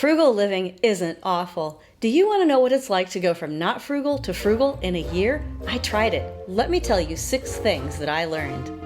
Frugal living isn't awful. Do you want to know what it's like to go from not frugal to frugal in a year? I tried it. Let me tell you 6 things that I learned.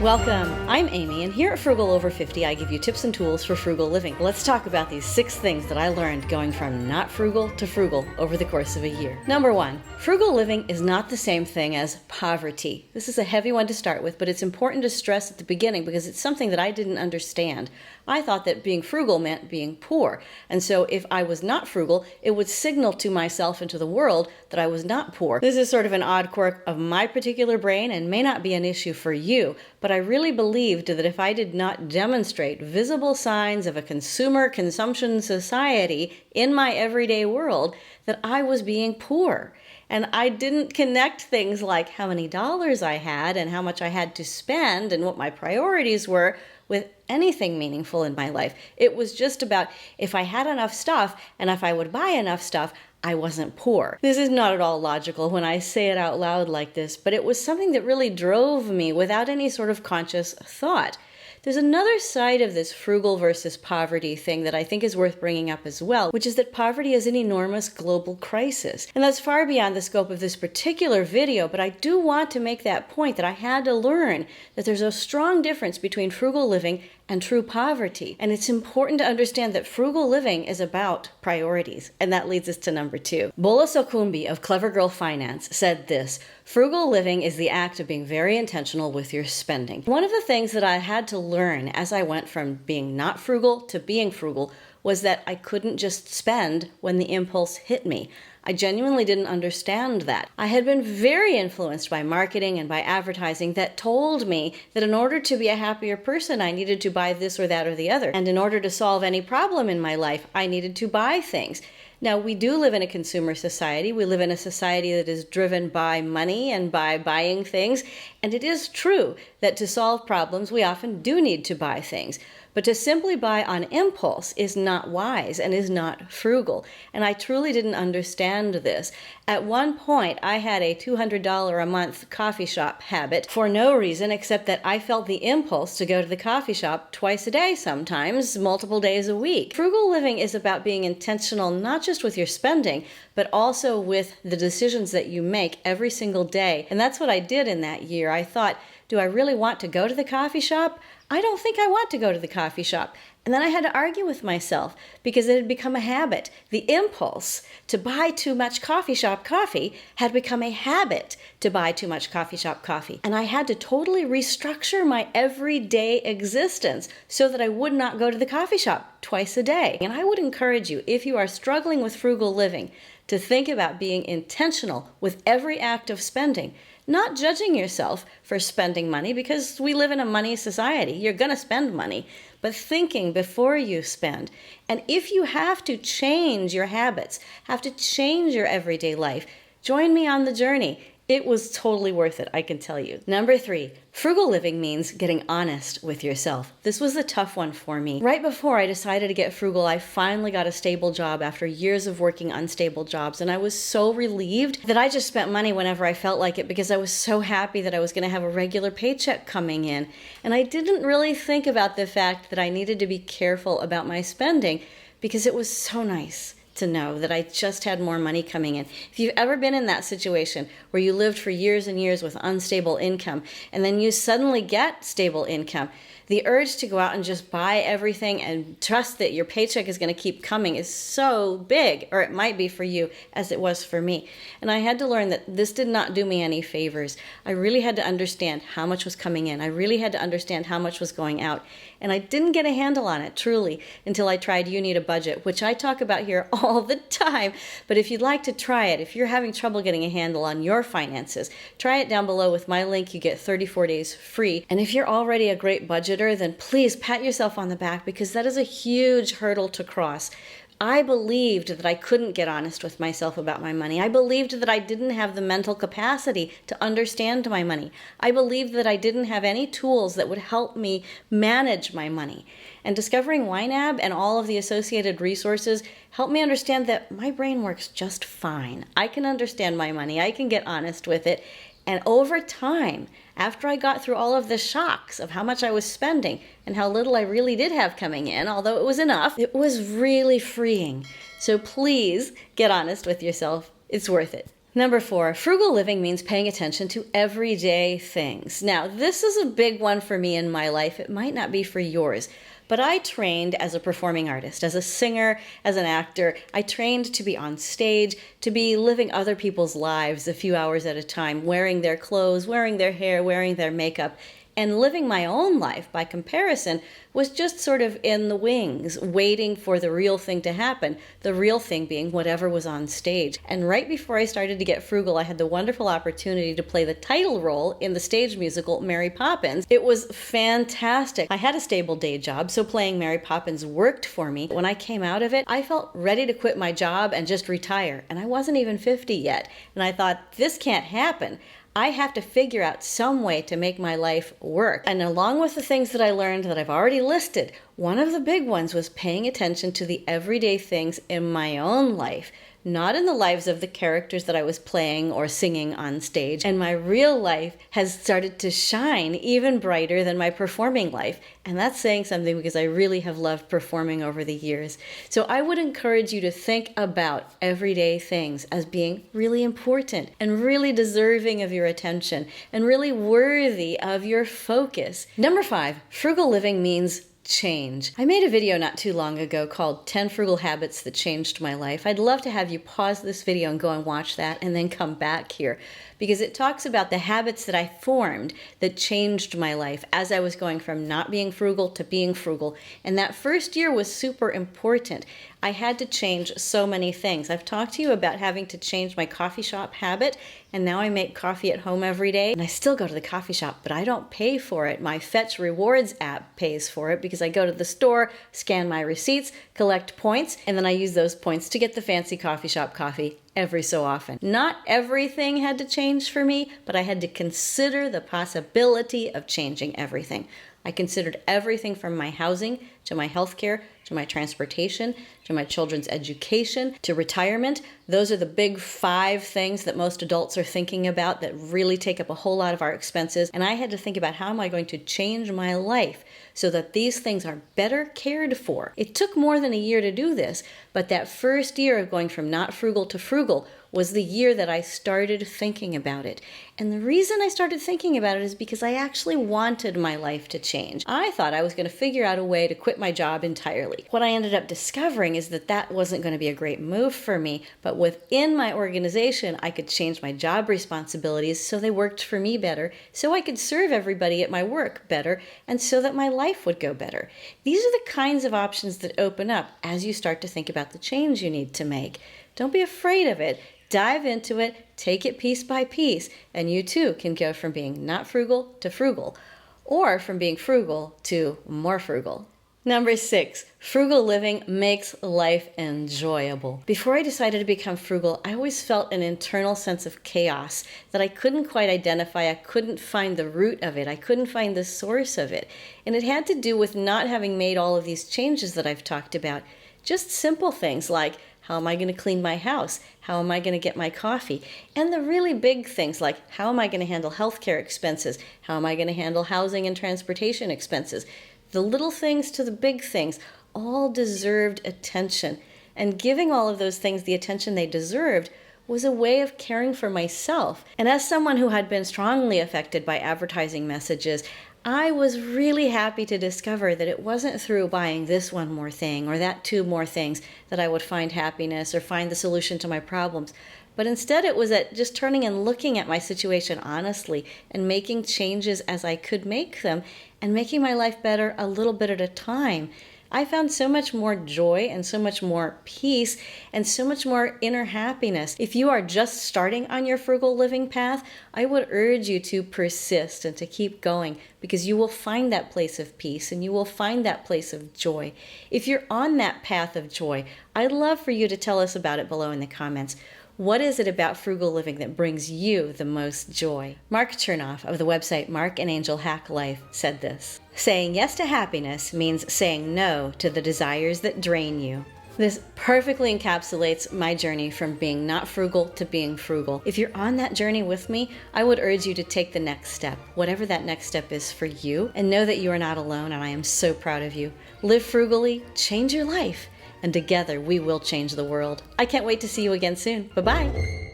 Welcome, I'm Amy, and here at Frugal Over 50 I give you tips and tools for frugal living. Let's talk about these 6 things that I learned going from not frugal to frugal over the course of a year. Number 1, frugal living is not the same thing as poverty. This is a heavy one to start with, but it's important to stress at the beginning because it's something that I didn't understand. I thought that being frugal meant being poor, and so if I was not frugal, it would signal to myself and to the world that I was not poor. This is sort of an odd quirk of my particular brain and may not be an issue for you, but I really believed that if I did not demonstrate visible signs of a consumer consumption society in my everyday world, that I was being poor. And I didn't connect things like how many dollars I had and how much I had to spend and what my priorities were with anything meaningful in my life. It was just about if I had enough stuff and if I would buy enough stuff, I wasn't poor. This is not at all logical when I say it out loud like this, but it was something that really drove me without any sort of conscious thought. There's another side of this frugal versus poverty thing that I think is worth bringing up as well, which is that poverty is an enormous global crisis. And that's far beyond the scope of this particular video, but I do want to make that point that I had to learn that there's a strong difference between frugal living and true poverty. And it's important to understand that frugal living is about priorities. And that leads us to number 2. Bola Sokumbi of Clever Girl Finance said this: frugal living is the act of being very intentional with your spending. One of the things that I had to learn as I went from being not frugal to being frugal was that I couldn't just spend when the impulse hit me. I genuinely didn't understand that. I had been very influenced by marketing and by advertising that told me that in order to be a happier person, I needed to buy this or that or the other. And in order to solve any problem in my life, I needed to buy things. Now, we do live in a consumer society. We live in a society that is driven by money and by buying things. And it is true that to solve problems, we often do need to buy things. But to simply buy on impulse is not wise and is not frugal. And I truly didn't understand this. At one point, I had a $200 a month coffee shop habit for no reason except that I felt the impulse to go to the coffee shop twice a day, sometimes multiple days a week. Frugal living is about being intentional, not just with your spending, but also with the decisions that you make every single day. And that's what I did in that year. I thought, do I really want to go to the coffee shop? I don't think I want to go to the coffee shop. And then I had to argue with myself because it had become a habit. The impulse to buy too much coffee shop coffee had become a habit to buy too much coffee shop coffee. And I had to totally restructure my everyday existence so that I would not go to the coffee shop twice a day. And I would encourage you, if you are struggling with frugal living, to think about being intentional with every act of spending. Not judging yourself for spending money because we live in a money society. You're going to spend money, but thinking before you spend. And if you have to change your habits, have to change your everyday life, join me on the journey. It was totally worth it, I can tell you. Number 3, frugal living means getting honest with yourself. This was a tough one for me. Right before I decided to get frugal, I finally got a stable job after years of working unstable jobs, and I was so relieved that I just spent money whenever I felt like it because I was so happy that I was going to have a regular paycheck coming in. And I didn't really think about the fact that I needed to be careful about my spending because it was so nice to know that I just had more money coming in. If you've ever been in that situation where you lived for years and years with unstable income and then you suddenly get stable income, the urge to go out and just buy everything and trust that your paycheck is going to keep coming is so big, or it might be for you as it was for me. And I had to learn that this did not do me any favors. I really had to understand how much was coming in. I really had to understand how much was going out. And I didn't get a handle on it, truly, until I tried You Need a Budget, which I talk about here all the time. But if you'd like to try it, if you're having trouble getting a handle on your finances, try it down below with my link. You get 34 days free. And if you're already a great budgeter, then please pat yourself on the back because that is a huge hurdle to cross. I believed that I couldn't get honest with myself about my money. I believed that I didn't have the mental capacity to understand my money. I believed that I didn't have any tools that would help me manage my money. And discovering YNAB and all of the associated resources helped me understand that my brain works just fine. I can understand my money. I can get honest with it. And over time, after I got through all of the shocks of how much I was spending and how little I really did have coming in, although it was enough, it was really freeing. So please get honest with yourself. It's worth it. Number 4, frugal living means paying attention to everyday things. Now, this is a big one for me in my life. It might not be for yours. But I trained as a performing artist, as a singer, as an actor. I trained to be on stage, to be living other people's lives a few hours at a time, wearing their clothes, wearing their hair, wearing their makeup. And living my own life, by comparison, was just sort of in the wings, waiting for the real thing to happen, the real thing being whatever was on stage. And right before I started to get frugal, I had the wonderful opportunity to play the title role in the stage musical Mary Poppins. It was fantastic. I had a stable day job, so playing Mary Poppins worked for me. When I came out of it, I felt ready to quit my job and just retire. And I wasn't even 50 yet. And I thought, this can't happen. I have to figure out some way to make my life work. And along with the things that I learned that I've already listed, one of the big ones was paying attention to the everyday things in my own life, not in the lives of the characters that I was playing or singing on stage. And my real life has started to shine even brighter than my performing life. And that's saying something because I really have loved performing over the years. So I would encourage you to think about everyday things as being really important and really deserving of your attention and really worthy of your focus. Number 5, frugal living means change. I made a video not too long ago called 10 Frugal Habits That Changed My Life. I'd love to have you pause this video and go and watch that and then come back here, because it talks about the habits that I formed that changed my life as I was going from not being frugal to being frugal. And that first year was super important. I had to change so many things. I've talked to you about having to change my coffee shop habit, and now I make coffee at home every day. And I still go to the coffee shop, but I don't pay for it. My Fetch Rewards app pays for it because I go to the store, scan my receipts, collect points, and then I use those points to get the fancy coffee shop coffee every so often. Not everything had to change for me, but I had to consider the possibility of changing everything. I considered everything from my housing to my healthcare to my transportation to my children's education to retirement. Those are the big 5 things that most adults are thinking about that really take up a whole lot of our expenses. And I had to think about, how am I going to change my life so that these things are better cared for? It took more than a year to do this, but that first year of going from not frugal to frugal was the year that I started thinking about it. And the reason I started thinking about it is because I actually wanted my life to change. I thought I was going to figure out a way to quit my job entirely. What I ended up discovering is that that wasn't going to be a great move for me, but within my organization, I could change my job responsibilities so they worked for me better, so I could serve everybody at my work better, and so that my life would go better. These are the kinds of options that open up as you start to think about the change you need to make. Don't be afraid of it. Dive into it, take it piece by piece, and you too can go from being not frugal to frugal, or from being frugal to more frugal. Number 6, frugal living makes life enjoyable. Before I decided to become frugal, I always felt an internal sense of chaos that I couldn't quite identify. I couldn't find the root of it. I couldn't find the source of it. And it had to do with not having made all of these changes that I've talked about. Just simple things like, how am I going to clean my house? How am I going to get my coffee? And the really big things like, how am I going to handle healthcare expenses? How am I going to handle housing and transportation expenses? The little things to the big things all deserved attention. And giving all of those things the attention they deserved was a way of caring for myself. And as someone who had been strongly affected by advertising messages, I was really happy to discover that it wasn't through buying this one more thing or that 2 more things that I would find happiness or find the solution to my problems. But instead it was at just turning and looking at my situation honestly and making changes as I could make them and making my life better a little bit at a time. I found so much more joy and so much more peace and so much more inner happiness. If you are just starting on your frugal living path, I would urge you to persist and to keep going, because you will find that place of peace and you will find that place of joy. If you're on that path of joy, I'd love for you to tell us about it below in the comments. What is it about frugal living that brings you the most joy? Mark Chernoff of the website Mark and Angel Hack Life said this: saying yes to happiness means saying no to the desires that drain you. This perfectly encapsulates my journey from being not frugal to being frugal. If you're on that journey with me, I would urge you to take the next step, whatever that next step is for you, and know that you are not alone, and I am so proud of you. Live frugally, change your life, and together we will change the world. I can't wait to see you again soon. Bye-bye.